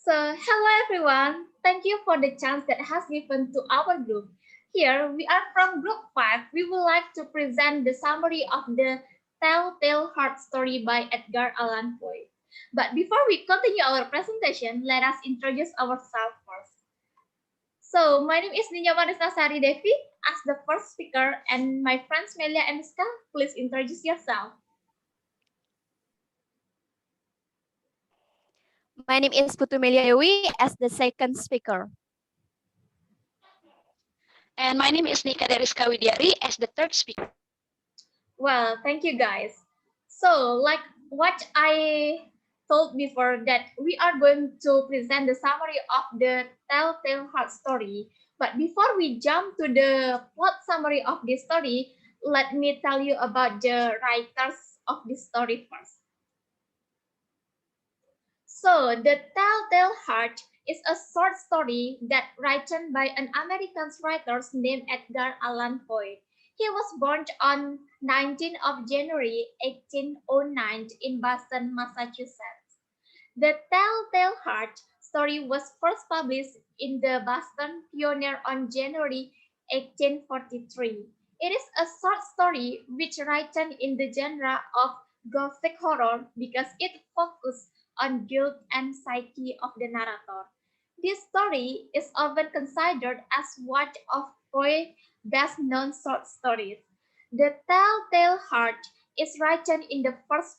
Hello everyone. Thank you for the chance that has given to our group. Here we are from group 5. We would like to present the summary of the Telltale Heart story by Edgar Allan Poe. But before we continue our presentation, let us introduce ourselves first. My name is Ninya Marisna Sari Devi as the first speaker, and my friends Melia and Ska, please introduce yourself. My name is Putumelia Dewi as the second speaker. And my name is Nika Deriska Widiari as the third speaker. Well, thank you guys. Like what I told before, that we are going to present the summary of the Telltale Heart story. But before we jump to the plot summary of this story, let me tell you about the writers of this story first. The Telltale Heart is a short story that written by an American writer named Edgar Allan Poe. He was born on 19th of January 1809 in Boston, Massachusetts. The Telltale Heart story was first published in the Boston Pioneer on January 1843. It is a short story which written in the genre of Gothic horror because it focuses on guilt and psyche of the narrator. This story is often considered as one of Poe's best-known short stories. The Telltale Heart is written in the first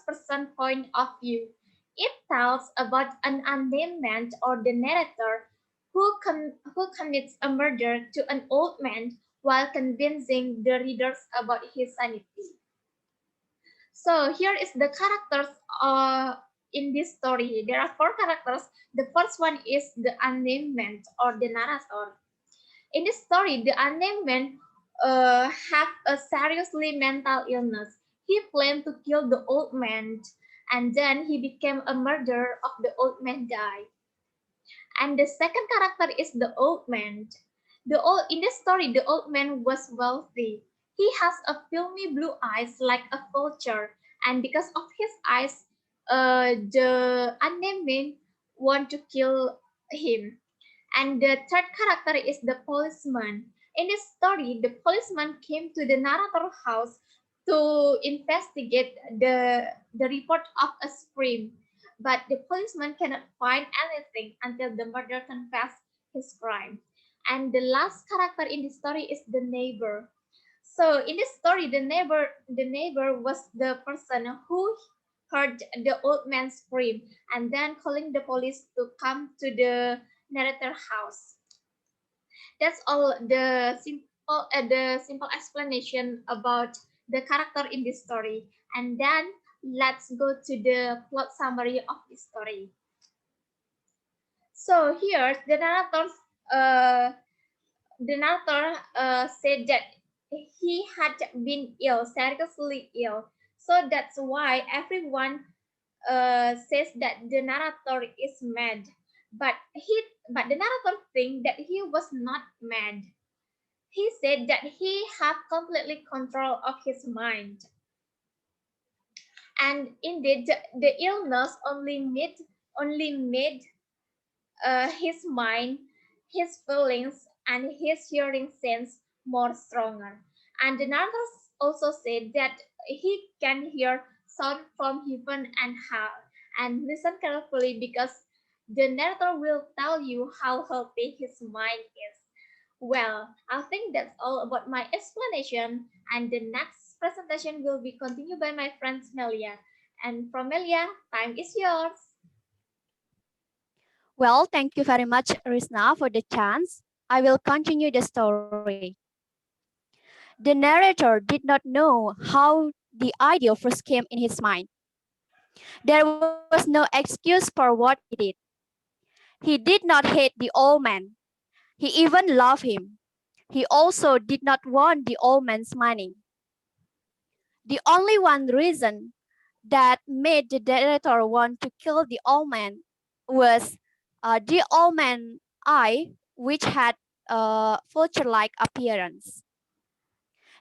person point of view. It tells about an unnamed man or the narrator who commits a murder to an old man while convincing the readers about his sanity. So here is the characters in this story. There are four characters. The first one is the unnamed man or the narrator. In this story, the unnamed man have a seriously mental illness. He planned to kill the old man, and then he became a murderer of the old man died. And the second character is the old man. In this story, the old man was wealthy. He has a filmy blue eyes like a vulture, and because of his eyes, the unnamed man want to kill him. And the third character is the policeman. In this story, the policeman came to the narrator house to investigate the report of a scream, but the policeman cannot find anything until the murderer confessed his crime. And the last character in the story is the neighbor. So in this story, the neighbor was the person who heard the old man scream and then calling the police to come to the narrator house. That's all the simple explanation about the character in this story. And then let's go to the plot summary of this story. So here uh, the narrator said that he had been ill, seriously ill. So that's why everyone says that the narrator is mad. But the narrator think that he was not mad. He said that he had completely control of his mind. And indeed, the illness only made his mind, his feelings, and his hearing sense more stronger. And the narrator also said that he can hear sound from heaven and hell. And listen carefully because the narrator will tell you how healthy his mind is. Well, I think that's all about my explanation, and the next presentation will be continued by my friend Melia. And from Melia, time is yours. Well, thank you very much, Risna, for the chance. I will continue the story. The narrator did not know how the idea first came in his mind. There was no excuse for what he did. He did not hate the old man. He even loved him. He also did not want the old man's money. The only one reason that made the narrator want to kill the old man was the old man's eye, which had a vulture-like appearance.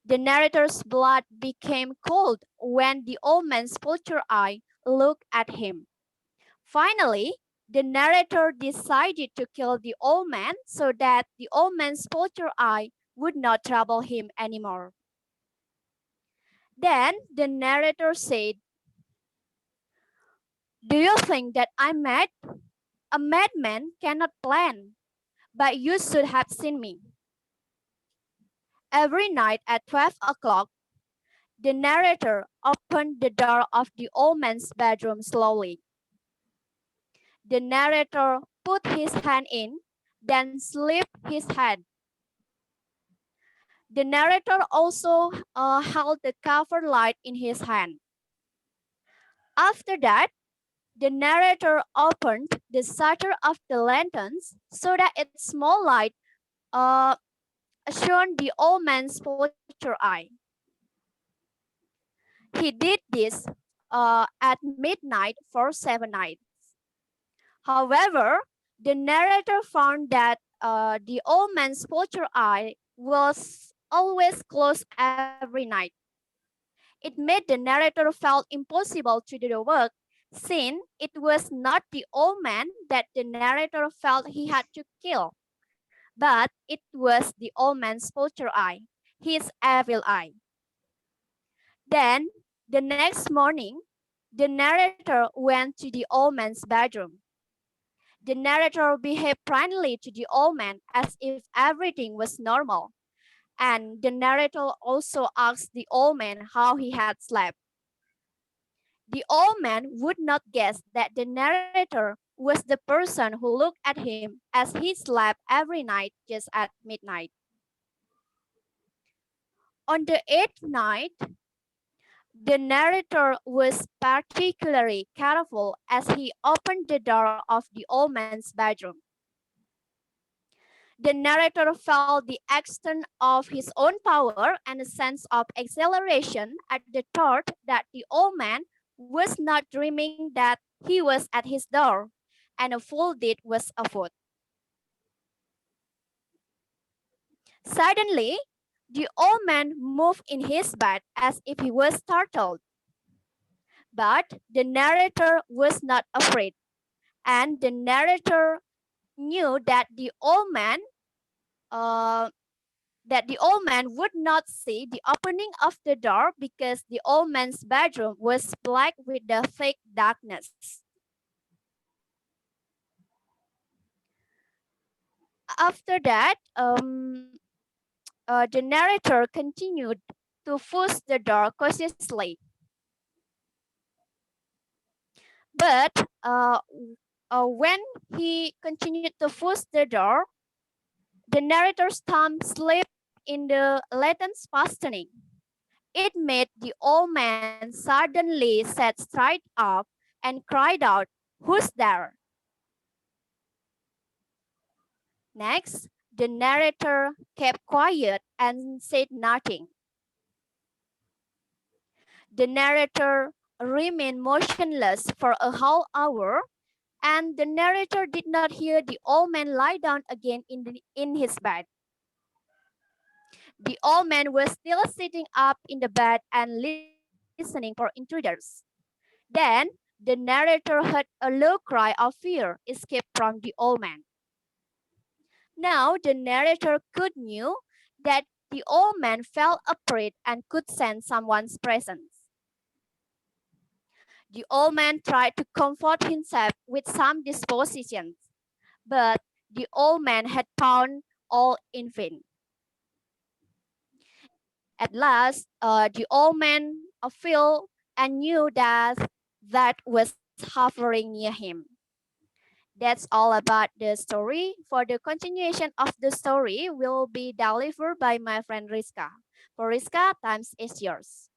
The narrator's blood became cold when the old man's vulture eye looked at him. Finally, the narrator decided to kill the old man so that the old man's poacher eye would not trouble him anymore. Then the narrator said, "Do you think that I'm mad? A madman cannot plan, but you should have seen me." Every night at 12 o'clock, the narrator opened the door of the old man's bedroom slowly. The narrator put his hand in, then slipped his head. The narrator also held the cover light in his hand. After that, the narrator opened the shutter of the lanterns so that its small light uh, shone the old man's poacher eye. He did this at midnight for 7 nights. However, the narrator found that the old man's poacher eye was always closed every night. It made the narrator felt impossible to do the work, since it was not the old man that the narrator felt he had to kill, but it was the old man's poacher eye, his evil eye. Then, the next morning, the narrator went to the old man's bedroom. The narrator behaved friendly to the old man as if everything was normal, and the narrator also asked the old man how he had slept. The old man would not guess that the narrator was the person who looked at him as he slept every night just at midnight. On the eighth night, the narrator was particularly careful as he opened the door of the old man's bedroom. The narrator felt the extent of his own power and a sense of exhilaration at the thought that the old man was not dreaming that he was at his door and a full deed was afoot. Suddenly, the old man moved in his bed as if he was startled. But the narrator was not afraid, and the narrator knew uh, that the old man would not see the opening of the door because the old man's bedroom was black with the thick darkness. After that, the narrator continued to push the door cautiously, but when he continued to push the door, the narrator's thumb slipped in the lattice fastening. It made the old man suddenly sat straight up and cried out, "Who's there?" Next, the narrator kept quiet and said nothing. The narrator remained motionless for a whole hour, and the narrator did not hear the old man lie down again in his bed. The old man was still sitting up in the bed and listening for intruders. Then the narrator heard a low cry of fear escape from the old man. Now the narrator could knew that the old man felt afraid and could sense someone's presence. The old man tried to comfort himself with some dispositions, but the old man had found all in vain. At last, the old man felt and knew that was hovering near him. That's all about the story. For the continuation of the story will be delivered by my friend Rizka. For Rizka, time is yours.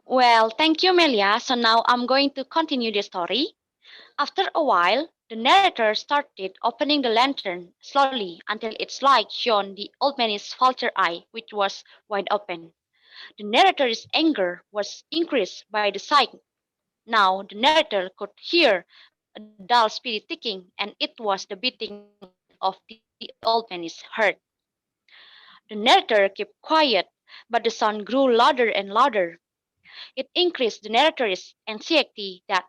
Well, thank you, Melia. So now I'm going to continue the story. After a while, the narrator started opening the lantern slowly until its light shone the old man's vulture eye, which was wide open. The narrator's anger was increased by the sight. Now the narrator could hear a dull speedy ticking, and it was the beating of the old man's heart. The narrator kept quiet, but the sound grew louder and louder. It increased the narrator's anxiety that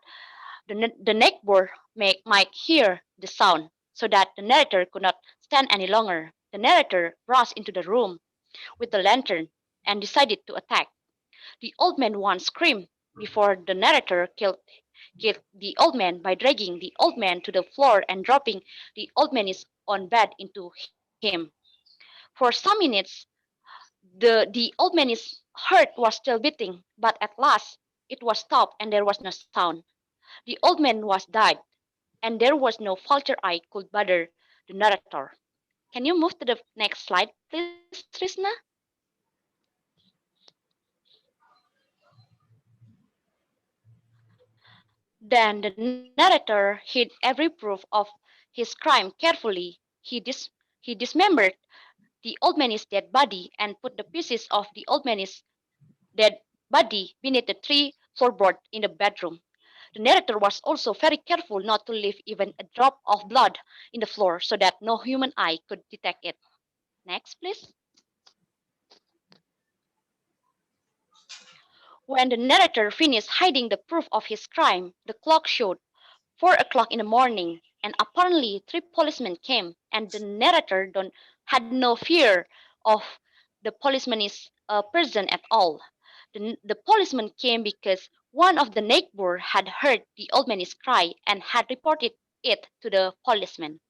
the neighbor might hear the sound, so that the narrator could not stand any longer. The narrator rushed into the room with the lantern and decided to attack. The old man once screamed before the narrator killed the old man by dragging the old man to the floor and dropping the old man's own bed into him. For some minutes, the old man's heart was still beating, but at last it was stopped and there was no sound. The old man was died, and there was no falter eye could bother the narrator. Can you move to the next slide, please, Trisna? Then the narrator hid every proof of his crime carefully. He dismembered the old man's dead body and put the pieces of the old man's dead body beneath the three floorboard in the bedroom. The narrator was also very careful not to leave even a drop of blood in the floor so that no human eye could detect it. Next, please. When the narrator finished hiding the proof of his crime, the clock showed 4 o'clock in the morning, and apparently three policemen came, and the narrator had no fear of the policeman's person at all. The policeman came because one of the neighbor had heard the old man's cry and had reported it to the policeman.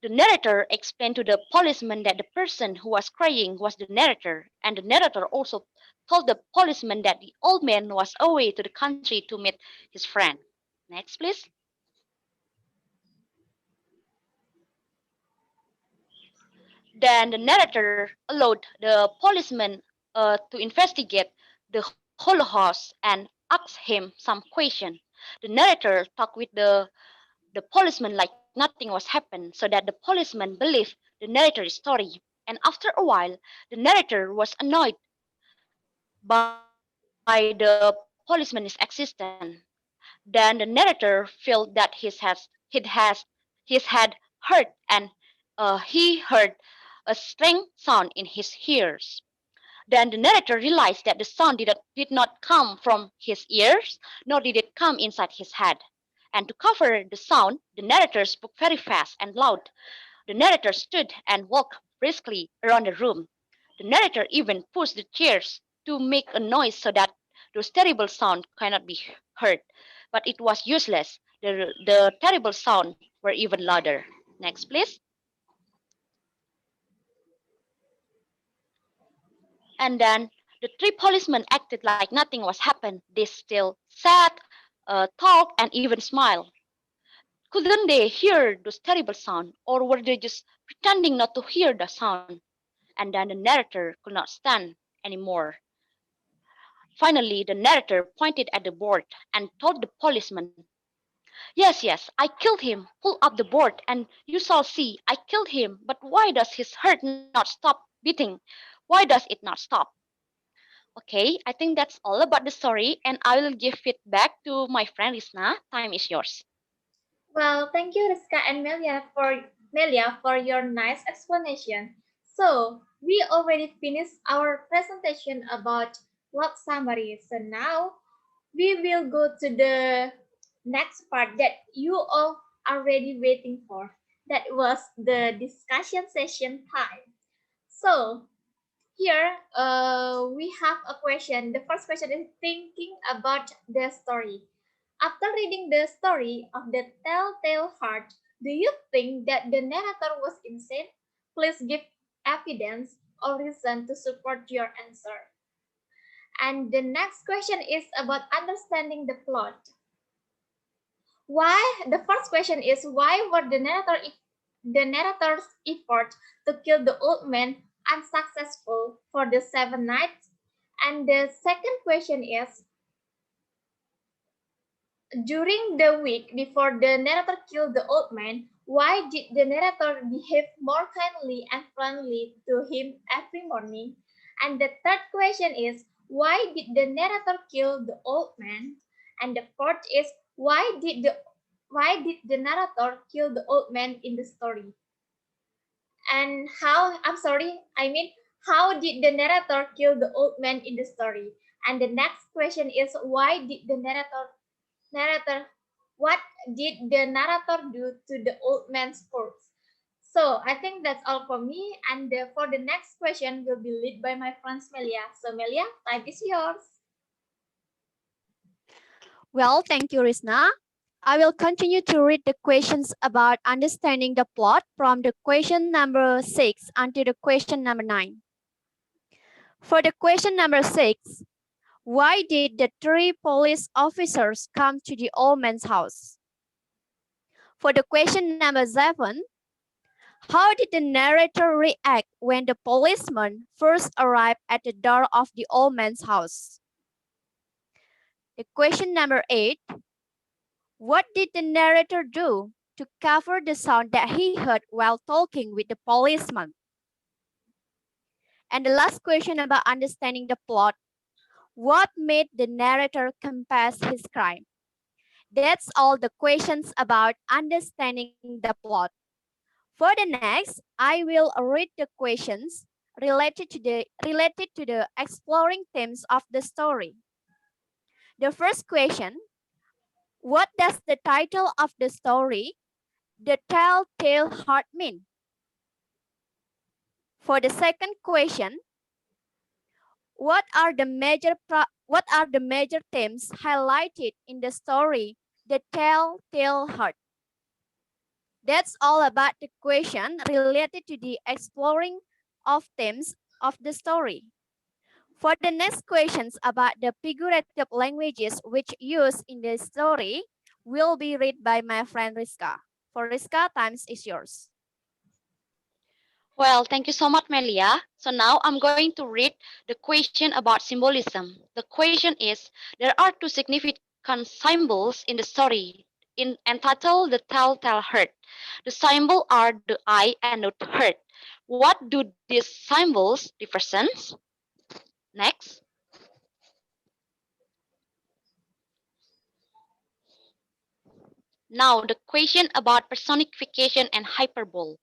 The narrator explained to the policeman that the person who was crying was the narrator, and the narrator also told the policeman that the old man was away to the country to meet his friend. Next, please. Then the narrator allowed the policeman to investigate the whole house and asked him some question. The narrator talked with the policeman like nothing was happened, so that the policeman believed the narrator's story. And after a while, the narrator was annoyed by the policeman's existence. Then the narrator felt that his head hurt and he heard a strange sound in his ears. Then the narrator realized that the sound did not come from his ears, nor did it come inside his head. And to cover the sound, the narrator spoke very fast and loud. The narrator stood and walked briskly around the room. The narrator even pushed the chairs to make a noise so that those terrible sounds cannot be heard. But it was useless. The terrible sounds were even louder. Next, please. And then the three policemen acted like nothing was happened. They still sat, talked, and even smiled. Couldn't they hear those terrible sounds, or were they just pretending not to hear the sound? And then the narrator could not stand anymore. Finally, the narrator pointed at the board and told the policeman, "Yes, yes, I killed him. Pull up the board and you shall see. I killed him. But why does his heart not stop beating? Why does it not stop?" Okay, I think that's all about the story, and I will give it back to my friend Risna. Time is yours. Well, thank you, Rizka and Melia for your nice explanation. So we already finished our presentation about plot summary. So now we will go to the next part that you all are already waiting for. That was the discussion session time. So here we have a question. The first question is thinking about the story. After reading the story of the Telltale Heart, do you think that the narrator was insane? Please give evidence or reason to support your answer. And the next question is about understanding the plot. Why? The first question is why were the narrator's effort to kill the old man unsuccessful for the 7 nights? And the second question is during the week before the narrator killed the old man, why did the narrator behave more kindly and friendly to him every morning? And the third question is, why did the narrator kill the old man? And the fourth is, why did the narrator kill the old man in the story? And how did the narrator kill the old man in the story? And the next question is why did the narrator what did the narrator do to the old man's corpse? So I think that's all for me. And for the next question will be led by my friend Melia. So Melia, time is yours. Well, thank you, Risna. I will continue to read the questions about understanding the plot from the question number 6 until the question number 9. For the question number 6, why did the three police officers come to the old man's house? For the question number 7, how did the narrator react when the policeman first arrived at the door of the old man's house? The question number 8, what did the narrator do to cover the sound that he heard while talking with the policeman? And the last question about understanding the plot, what made the narrator confess his crime? That's all the questions about understanding the plot. For the next, I will read the questions related to the exploring themes of the story. The first question, what does the title of the story, The Telltale Heart, mean? For the second question, what are the major themes highlighted in the story, The Telltale Heart? That's all about the question related to the exploring of themes of the story. For the next questions about the figurative languages which used in the story will be read by my friend Rizka. For Rizka, times is yours. Well, thank you so much, Melia. So now I'm going to read the question about symbolism. The question is, there are two significant symbols in the story entitled the telltale heart. The symbol are the eye and the heart. What do these symbols represent? Next. Now, the question about personification and hyperbole.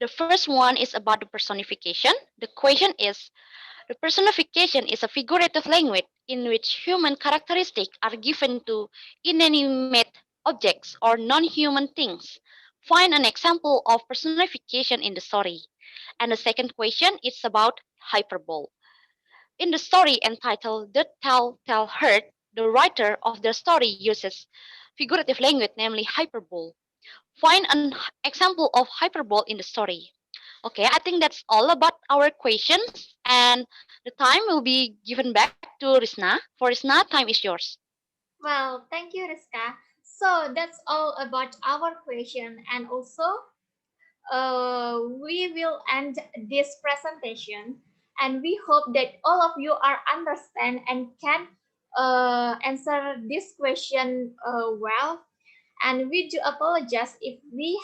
The first one is about the personification. The question is, the personification is a figurative language in which human characteristics are given to inanimate objects or non-human things. Find an example of personification in the story. And the second question is about hyperbole. In the story entitled The Telltale Heart, the writer of the story uses figurative language, namely hyperbole. Find an example of hyperbole in the story. Okay, I think that's all about our questions, and the time will be given back to Risna. For Risna, time is yours. Well, thank you, Rizka. So that's all about our question, and also we will end this presentation, and we hope that all of you are understand and can answer this question well. And we do apologize if we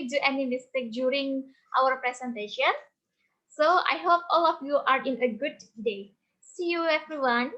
do any mistake during our presentation. So I hope all of you are in a good day. See you, everyone.